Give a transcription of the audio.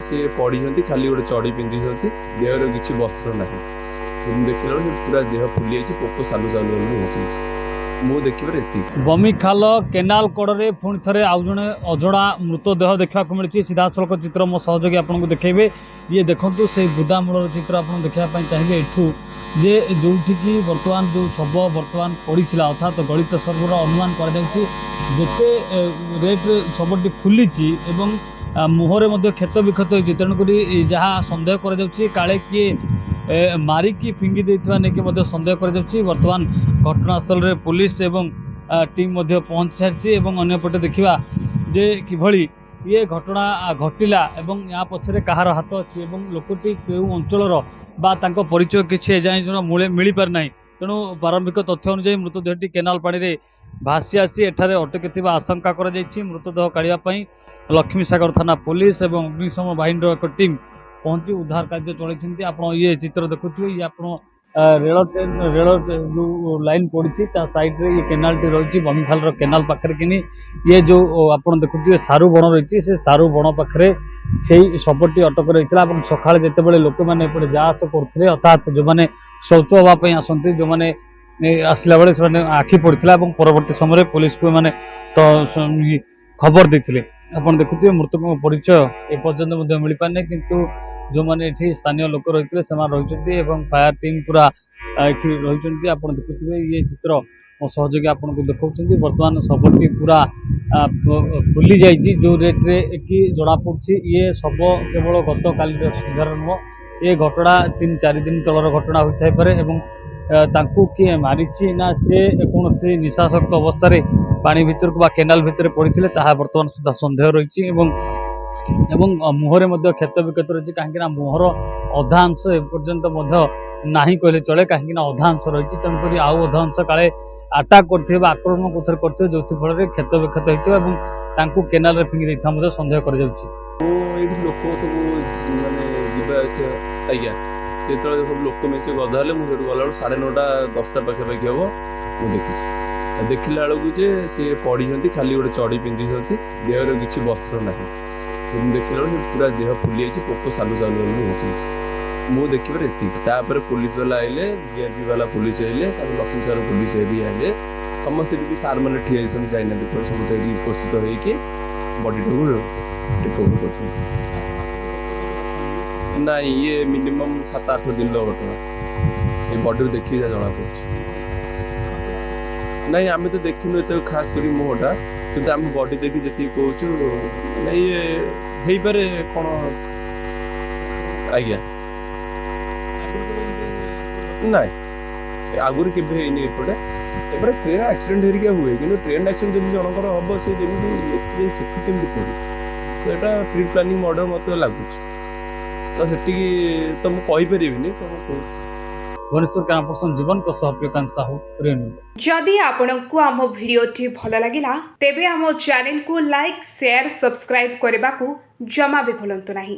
सी पढ़ी खाली गोटे चढ़ी पिंधि देहर किसी वस्त्र ना देखला पूरा देह फुली पोक सालू सालू होती मु देखिए बमिखाल केनाल कड़े पुणी थे आउ जड़े अजड़ा मृतदेह देखा मिली सीधा सड़क चित्र मो सहयोगी आपको देखेबे ये देखो से बुदामूल चित्र आप देखापी चाहिए एठू जे जो बर्तमान जो शब बर्तमान पड़ा अर्थात गलित सर्वर अनुमान करते रेट्रे शबटी फुली मुहर क्षत विक्षत होती तेणुक जहाँ सन्देह करे किए मारिकी फिंगी देथिबा नेकी सन्देह कर बर्तमान घटनास्थल रे पुलिस एवं टीम पहुँच सारी अंपटे देखा जे किभली ये घटना घटिला एवं या पछरे कहार हाथ अच्छी लोकटी केउ अंचलर बा तांको परिचय किसी एजाएं मिल पार ना तेणु प्रारंभिक तथ्य अनुसार मृतदेहटी केनाल पानी रे भासी आसी एठारे अटकी आशंका कर मृतदेह काढ़ापी लक्ष्मीसागर थाना पुलिस एवं अग्निशम बाहिनी एक टीम पहुंची उद्धार कार्य चलती आप ये चित्र देखुए ये आप रेल जो लाइन पड़ी साइड रे ये केनाल टी रही बमिखाल केनाल पाखे कि ये जो आप देखुए सारू बण रही से सारू बण पाखे से शबटी अटक रही है सका जिते लोक मैंने जा आस करते अर्थात जो मैंने शौच हाँपाई आसती जो मैंने आसला बेले से आखि पड़ता परवर्त समय पुलिस को मैंने तो खबर देते आप देखुए मृतक परिचय एपर्यंत मिल पारे किंतु जो मैंने स्थानीय लोक रही रही फायर टीम पूरा ये रही आप देखुए ये चित्र मो सहयोगी आपको देखा बर्तमान शबटी पूरा फुली जाइए जो रेट्रे कि जना पड़ी ये शब केवल गत काल सुधार नुह ये घटना 3-4 दिन तलर घटना होता है तांकू किए मारिची ना से कौन से निशाशक्त अवस्था पानी भितर को केनाल भितर पड़ते बर्तमान सुधा सन्देह रही मुहर क्षत विक्षत रही कहीं मुहर अधा अंश एपर्यंत ना कहले चले कहीं अधा अंश रही तेणुक आउ अधा अंश काले आटाक करते आक्रमण कोथर करते जो फल क्षत विक्षत होता केनाल फिंगी देता सन्देह कर लोक सब मानने आज्ञा से सब लोक मेचे गधा मुझे गला 9:30-10टा पाखापाखि हम मुझे देखी देखला बेलू जे सी पढ़ी खाली गोटे चढ़ी पिंधि देहर किसी वस्त्र ना देखला पूरा देह फुली पोक सालू सालू होती मु देखिए तापर पुलिस वाला आइले जीआरपी वाला पुलिस आइले लक्ष्मीसागर पुलिस भी आइले समस्त सार मैंने ठिया जाइना समस्त उपस्थित होगी बॉडी रिकवर कर ना ये मिनिमम 7-8 दिन घटना ये बॉडी देखिए जना पड़े नहीं आम तो देखुन एत खास कर मुहटा कि आम बॉडी देखी जी कहूँ ना ये हो पारे कौन आज्ञा ना आगुरी के एपटे एपटे ट्रेन एक्सीडेंट हेरिका हुए कि ट्रेन एक्सीडेंट जब जनकर हम से जमी सेफ्टी केमती पड़े तो यहाँ प्री प्लानिंग मर्डर मत लगुच तो से तो मुझे तो मुझे भुवनेश्वर कैमरापर्सन जीवन को सह प्रियकांत साहू जदि आपंक आम भिडी भल लगा तेब आम चैनल को लाइक शेयर सब्सक्राइब करने को जमा भी भूलु नहीं।